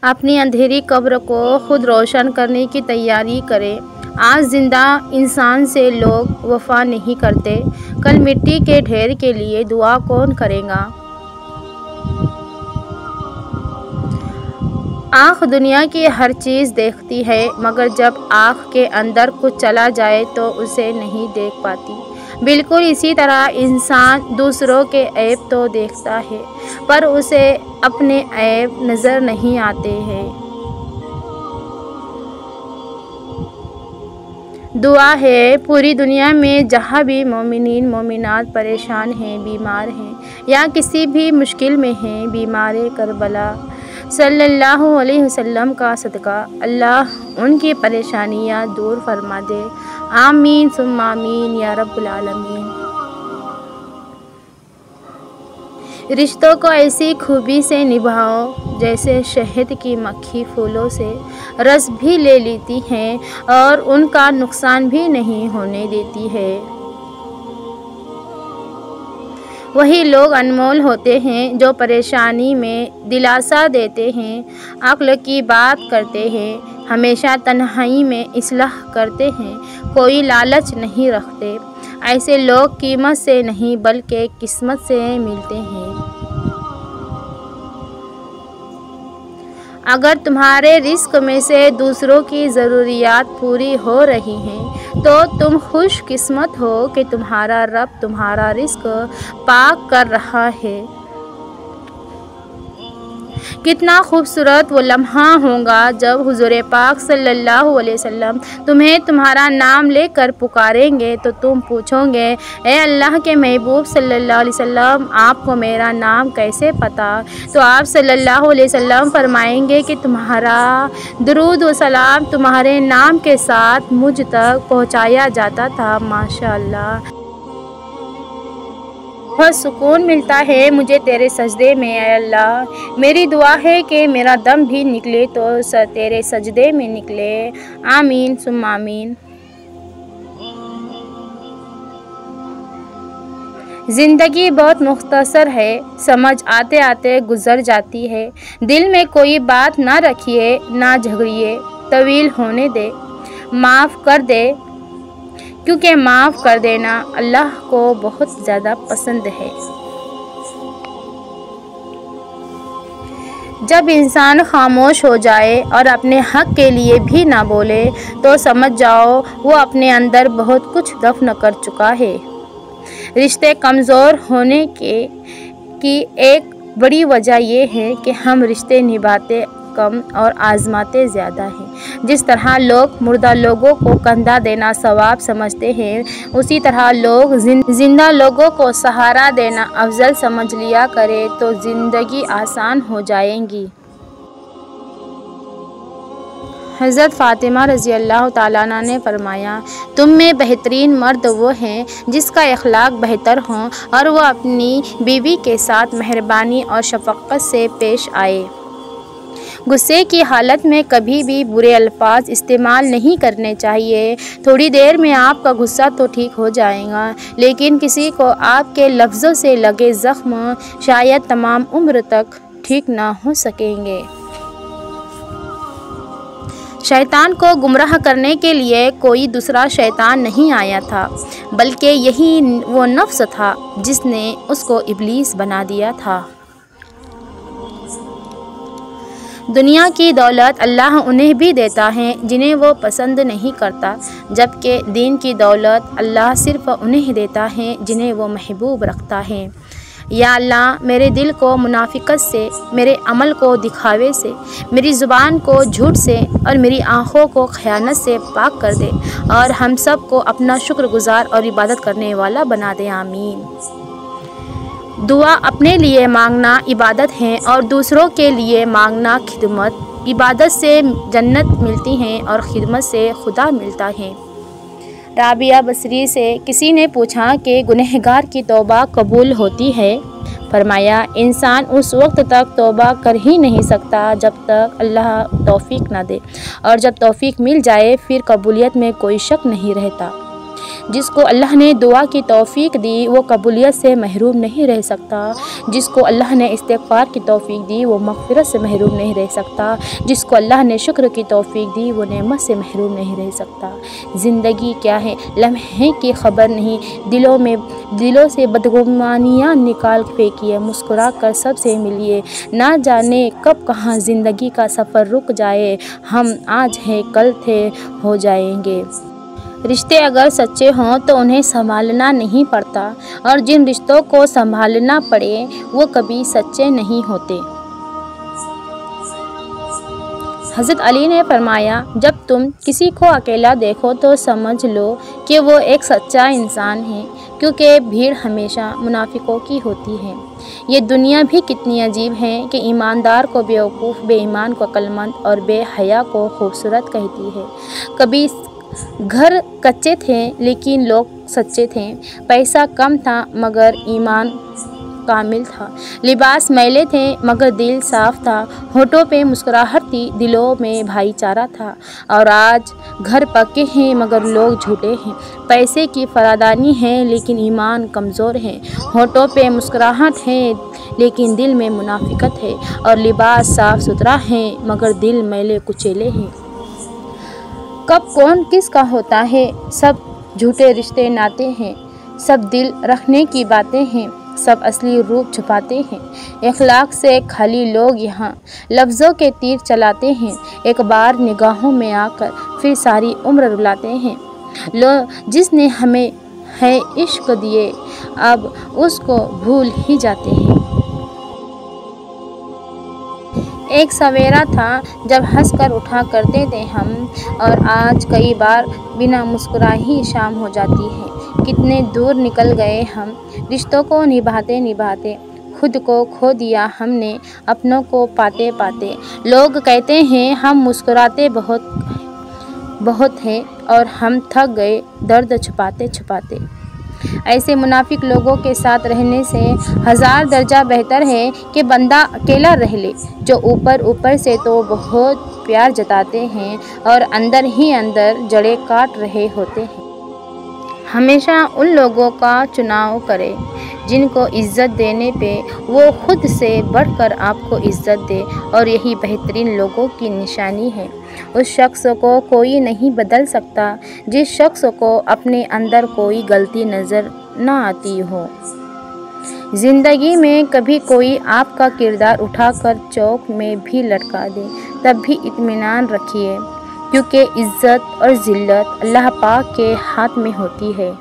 अपनी अंधेरी कब्र को खुद रोशन करने की तैयारी करें। आज जिंदा इंसान से लोग वफा नहीं करते, कल मिट्टी के ढेर के लिए दुआ कौन करेगा। आँख दुनिया की हर चीज़ देखती है, मगर जब आँख के अंदर कुछ चला जाए तो उसे नहीं देख पाती। बिल्कुल इसी तरह इंसान दूसरों के ऐब तो देखता है, पर उसे अपने ऐब नज़र नहीं आते हैं। दुआ है पूरी दुनिया में जहाँ भी मोमिनीन मोमिनात परेशान हैं, बीमार हैं या किसी भी मुश्किल में हैं, बीमार करबला सल्लल्लाहु अलैहि वसल्लम का सदका अल्लाह उनकी परेशानियाँ दूर फरमा दे। आमीन सुम्मा आमीन या रब्बुल आलमीन। रिश्तों को ऐसी खूबी से निभाओ जैसे शहद की मक्खी फूलों से रस भी ले लेती है और उनका नुकसान भी नहीं होने देती है। वही लोग अनमोल होते हैं जो परेशानी में दिलासा देते हैं, अक्ल की बात करते हैं, हमेशा तन्हाई में इस्लाह करते हैं, कोई लालच नहीं रखते। ऐसे लोग कीमत से नहीं बल्कि किस्मत से मिलते हैं। अगर तुम्हारे रिस्क में से दूसरों की ज़रूरियात पूरी हो रही हैं तो तुम खुश किस्मत हो कि तुम्हारा रब तुम्हारा रिस्क पाक कर रहा है। कितना खूबसूरत वो लम्हा होगा जब हुज़ूर पाक सल्लल्लाहु अलैहि वसल्लम तुम्हें तुम्हारा नाम लेकर पुकारेंगे तो तुम पूछोगे, ए अल्लाह के महबूब सल्लल्लाहु अलैहि वसल्लम, आपको मेरा नाम कैसे पता? तो आप सल्लल्लाहु अलैहि वसल्लम फरमाएंगे कि तुम्हारा दुरूद व सलाम तुम्हारे नाम के साथ मुझ तक पहुँचाया जाता था। माशाअल्लाह, बहुत सुकून मिलता है मुझे तेरे सजदे में। ऐ अल्लाह, मेरी दुआ है कि मेरा दम भी निकले तो तेरे सजदे में निकले। आमीन सुम्मा आमीन। ज़िंदगी बहुत मुख्तसर है, समझ आते आते गुज़र जाती है। दिल में कोई बात ना रखिए, ना झगड़िए, तवील होने दे, माफ़ कर दे, क्योंकि माफ़ कर देना अल्लाह को बहुत ज़्यादा पसंद है। जब इंसान खामोश हो जाए और अपने हक़ के लिए भी ना बोले तो समझ जाओ वो अपने अंदर बहुत कुछ दफन कर चुका है। रिश्ते कमज़ोर होने की एक बड़ी वजह यह है कि हम रिश्ते निभाते कम और आजमाते ज़्यादा हैं। जिस तरह लोग मुर्दा लोगों को कंधा देना सवाब समझते हैं, उसी तरह लोग जिंदा लोगों को सहारा देना अफजल समझ लिया करे तो ज़िंदगी आसान हो जाएगी। हज़रत फ़ातिमा रज़ी अल्लाह ताला अन्हा ने फरमाया, तुम में बेहतरीन मर्द वो हैं जिसका अखलाक बेहतर हों और वह अपनी बीवी के साथ मेहरबानी और शफ़क़त से पेश आए। गुस्से की हालत में कभी भी बुरे अल्फाज इस्तेमाल नहीं करने चाहिए। थोड़ी देर में आपका गुस्सा तो ठीक हो जाएगा, लेकिन किसी को आपके लफ्ज़ों से लगे ज़ख्म शायद तमाम उम्र तक ठीक ना हो सकेंगे। शैतान को गुमराह करने के लिए कोई दूसरा शैतान नहीं आया था, बल्कि यही वो नफ्स था जिसने उसको इब्लीस बना दिया था। दुनिया की दौलत अल्लाह उन्हें भी देता है जिन्हें वो पसंद नहीं करता, जबकि दीन की दौलत अल्लाह सिर्फ़ उन्हें देता है जिन्हें वो महबूब रखता है। या अल्लाह, मेरे दिल को मुनाफिकत से, मेरे अमल को दिखावे से, मेरी ज़ुबान को झूठ से और मेरी आँखों को ख़यानत से पाक कर दे और हम सब को अपना शुक्रगुज़ार और इबादत करने वाला बना दे। आमीन। दुआ अपने लिए मांगना इबादत है और दूसरों के लिए मांगना खिदमत। इबादत से जन्नत मिलती है और खिदमत से खुदा मिलता है। राबिया बसरी से किसी ने पूछा कि गुनहगार की तौबा कबूल होती है? फरमाया, इंसान उस वक्त तक तौबा कर ही नहीं सकता जब तक अल्लाह तौफीक ना दे, और जब तौफीक मिल जाए फिर कबूलियत में कोई शक नहीं रहता। जिसको अल्लाह ने दुआ की तौफीक दी वो कबूलियत से महरूम नहीं रह सकता। जिसको अल्लाह ने इस्तिग़फ़ार की तौफीक दी वो मग़फ़िरत से महरूम नहीं रह सकता। जिसको अल्लाह ने शुक्र की तौफीक दी वो नेमत से महरूम नहीं रह सकता। ज़िंदगी क्या है लम्हे की ख़बर नहीं, दिलों से बदगुमानियाँ निकाल फेंकिए, मुस्कुरा कर सबसे मिलिए, ना जाने कब कहाँ ज़िंदगी का सफ़र रुक जाए, हम आज हैं कल थे हो जाएंगे। रिश्ते अगर सच्चे हों तो उन्हें संभालना नहीं पड़ता, और जिन रिश्तों को संभालना पड़े वो कभी सच्चे नहीं होते। हज़रत अली ने फरमाया, जब तुम किसी को अकेला देखो तो समझ लो कि वो एक सच्चा इंसान है, क्योंकि भीड़ हमेशा मुनाफिकों की होती है। ये दुनिया भी कितनी अजीब है कि ईमानदार को बेवकूफ़, बेईमान को अक्लमंद और बेहया को खूबसूरत कहती है। कभी घर कच्चे थे लेकिन लोग सच्चे थे, पैसा कम था मगर ईमान कामिल था, लिबास मैले थे मगर दिल साफ था, होठों पे मुस्कुराहट थी दिलों में भाईचारा था। और आज घर पक्के हैं मगर लोग झूठे हैं, पैसे की फरादानी है लेकिन ईमान कमज़ोर है, होठों पे मुस्कुराहट है लेकिन दिल में मुनाफिकत है, और लिबास साफ़ सुथरा है मगर दिल मैले कुचेले हैं। कब कौन किसका होता है, सब झूठे रिश्ते नाते हैं, सब दिल रखने की बातें हैं, सब असली रूप छुपाते हैं। इखलाक से खाली लोग यहाँ लफ्ज़ों के तीर चलाते हैं, एक बार निगाहों में आकर फिर सारी उम्र रुलाते हैं। जिसने हमें है इश्क दिए अब उसको भूल ही जाते हैं। एक सवेरा था जब हंसकर उठा करते थे हम, और आज कई बार बिना मुस्कुराए ही शाम हो जाती है। कितने दूर निकल गए हम रिश्तों को निभाते निभाते, खुद को खो दिया हमने अपनों को पाते पाते। लोग कहते हैं हम मुस्कुराते बहुत हैं और हम थक गए दर्द छुपाते छुपाते। ऐसे मुनाफिक लोगों के साथ रहने से हज़ार दर्जा बेहतर है कि बंदा अकेला रह ले, जो ऊपर से तो बहुत प्यार जताते हैं और अंदर ही अंदर जड़ें काट रहे होते हैं। हमेशा उन लोगों का चुनाव करें जिनको इज़्ज़त देने पे वो खुद से बढ़कर आपको इज़्ज़त दे, और यही बेहतरीन लोगों की निशानी है। उस शख्स को कोई नहीं बदल सकता जिस शख्स को अपने अंदर कोई गलती नज़र ना आती हो। ज़िंदगी में कभी कोई आपका किरदार उठाकर चौक में भी लटका दे तब भी इत्मीनान रखिए, क्योंकि इज़्ज़त और ज़िल्लत अल्लाह पाक के हाथ में होती है।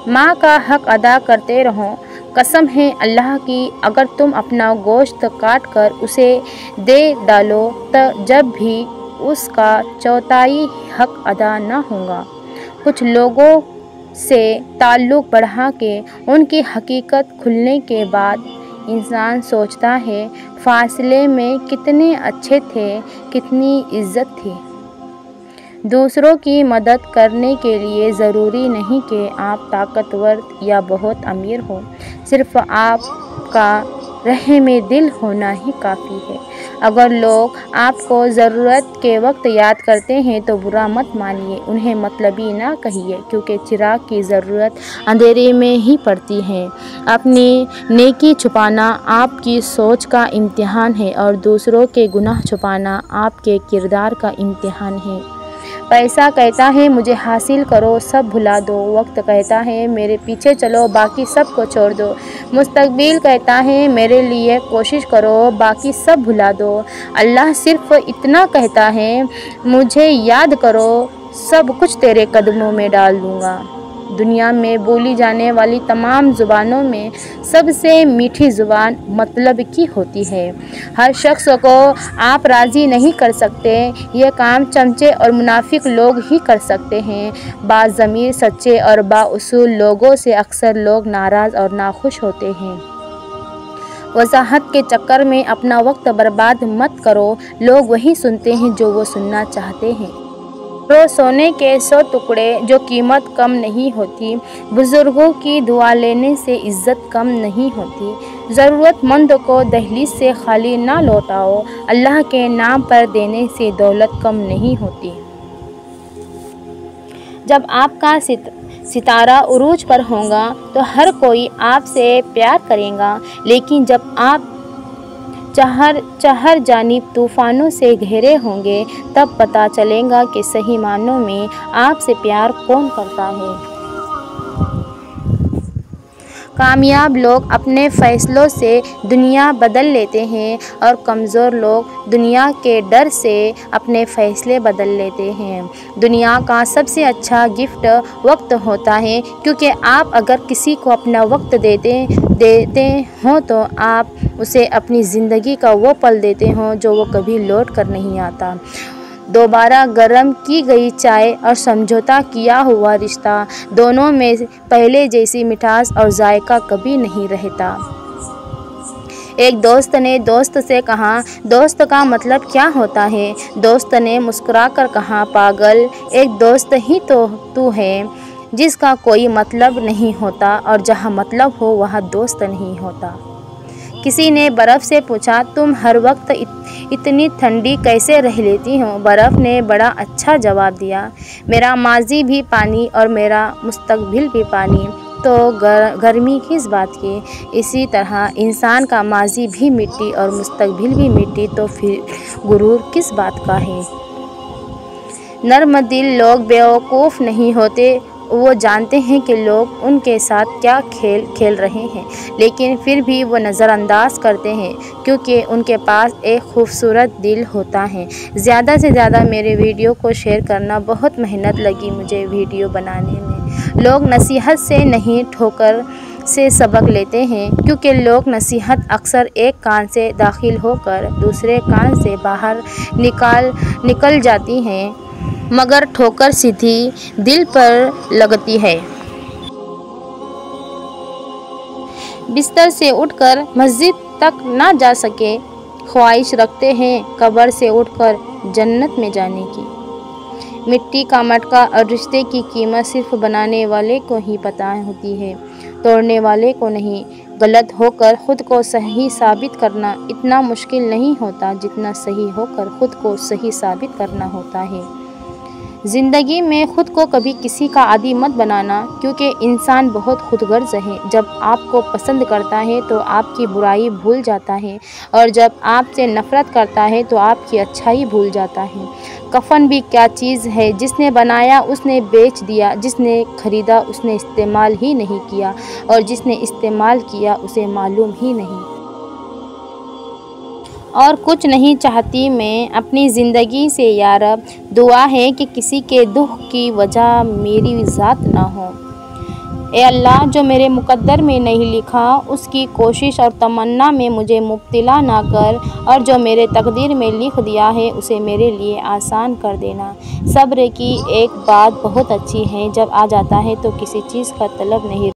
माँ का हक़ अदा करते रहो, कसम है अल्लाह की, अगर तुम अपना गोश्त काट कर उसे दे डालो तो जब भी उसका चौथाई हक़ अदा ना होगा। कुछ लोगों से ताल्लुक़ बढ़ा के उनकी हकीकत खुलने के बाद इंसान सोचता है फासले में कितने अच्छे थे, कितनी इज़्ज़त थी। दूसरों की मदद करने के लिए ज़रूरी नहीं कि आप ताकतवर या बहुत अमीर हो, सिर्फ़ आपका रहमे दिल होना ही काफ़ी है। अगर लोग आपको ज़रूरत के वक्त याद करते हैं तो बुरा मत मानिए, उन्हें मतलबी ना कहिए, क्योंकि चिराग की ज़रूरत अंधेरे में ही पड़ती है। अपनी नेकी छुपाना आपकी सोच का इम्तिहान है और दूसरों के गुनाह छुपाना आपके किरदार का इम्तिहान है। पैसा कहता है मुझे हासिल करो, सब भुला दो। वक्त कहता है मेरे पीछे चलो, बाकी सब को छोड़ दो। मुस्तकबिल कहता है मेरे लिए कोशिश करो, बाकी सब भुला दो। अल्लाह सिर्फ़ इतना कहता है मुझे याद करो, सब कुछ तेरे कदमों में डाल दूँगा। दुनिया में बोली जाने वाली तमाम ज़ुबानों में सबसे मीठी ज़ुबान मतलब की होती है। हर शख्स को आप राज़ी नहीं कर सकते, ये काम चमचे और मुनाफिक लोग ही कर सकते हैं। बाज़मीर सच्चे और बाउसूल लोगों से अक्सर लोग नाराज़ और नाखुश होते हैं। वजाहत के चक्कर में अपना वक्त बर्बाद मत करो, लोग वही सुनते हैं जो वो सुनना चाहते हैं। सोने के 100 टुकड़े जो कीमत कम नहीं होती, बुज़ुर्गों की दुआ लेने से इज़्ज़त कम नहीं होती। ज़रूरतमंद को दहलीज से खाली ना लौटाओ, अल्लाह के नाम पर देने से दौलत कम नहीं होती। जब आपका सितारा उरूज पर होगा तो हर कोई आपसे प्यार करेगा, लेकिन जब आप चाहर जानिब तूफ़ानों से घेरे होंगे तब पता चलेगा कि सही मानों में आपसे प्यार कौन करता है। कामयाब लोग अपने फ़ैसलों से दुनिया बदल लेते हैं और कमज़ोर लोग दुनिया के डर से अपने फ़ैसले बदल लेते हैं। दुनिया का सबसे अच्छा गिफ्ट वक्त होता है, क्योंकि आप अगर किसी को अपना वक्त देते हों तो आप उसे अपनी ज़िंदगी का वो पल देते हों जो वो कभी लौट कर नहीं आता। दोबारा गर्म की गई चाय और समझौता किया हुआ रिश्ता, दोनों में पहले जैसी मिठास और जायका कभी नहीं रहता। एक दोस्त ने दोस्त से कहा, दोस्त का मतलब क्या होता है? दोस्त ने मुस्कुराकर कहा, पागल, एक दोस्त ही तो तू है जिसका कोई मतलब नहीं होता, और जहाँ मतलब हो वहाँ दोस्त नहीं होता। किसी ने बर्फ़ से पूछा, तुम हर वक्त इतनी ठंडी कैसे रह लेती हो? बर्फ़ ने बड़ा अच्छा जवाब दिया, मेरा माजी भी पानी और मेरा मुस्तकबिल भी पानी, तो गर्मी किस बात की? इसी तरह इंसान का माजी भी मिट्टी और मुस्तकबिल भी मिट्टी, तो फिर गुरूर किस बात का है? नर्म दिल लोग बेवकूफ़ नहीं होते, वो जानते हैं कि लोग उनके साथ क्या खेल खेल रहे हैं, लेकिन फिर भी वो नज़रअंदाज करते हैं क्योंकि उनके पास एक खूबसूरत दिल होता है। ज़्यादा से ज़्यादा मेरे वीडियो को शेयर करना। बहुत मेहनत लगी मुझे वीडियो बनाने में। लोग नसीहत से नहीं ठोकर से सबक लेते हैं, क्योंकि लोग नसीहत अक्सर एक कान से दाखिल होकर दूसरे कान से बाहर निकल जाती हैं, मगर ठोकर सीधी दिल पर लगती है। बिस्तर से उठकर मस्जिद तक ना जा सके, ख्वाहिश रखते हैं कब्र से उठकर जन्नत में जाने की। मिट्टी का मटका और रिश्ते की कीमत सिर्फ बनाने वाले को ही पता होती है, तोड़ने वाले को नहीं। गलत होकर खुद को सही साबित करना इतना मुश्किल नहीं होता जितना सही होकर खुद को सही साबित करना होता है। ज़िंदगी में ख़ुद को कभी किसी का आदी मत बनाना, क्योंकि इंसान बहुत खुदगर्ज़ है। जब आपको पसंद करता है तो आपकी बुराई भूल जाता है, और जब आपसे नफ़रत करता है तो आपकी अच्छाई भूल जाता है। कफ़न भी क्या चीज़ है, जिसने बनाया उसने बेच दिया, जिसने ख़रीदा उसने इस्तेमाल ही नहीं किया, और जिसने इस्तेमाल किया उसे मालूम ही नहीं। और कुछ नहीं चाहती मैं अपनी ज़िंदगी से या रब, दुआ है कि किसी के दुख की वजह मेरी ज़ात ना हो। ए अल्लाह, जो मेरे मुक़द्दर में नहीं लिखा उसकी कोशिश और तमन्ना में मुझे मुब्तला ना कर, और जो मेरे तकदीर में लिख दिया है उसे मेरे लिए आसान कर देना। सब्र की एक बात बहुत अच्छी है, जब आ जाता है तो किसी चीज़ का तलब नहीं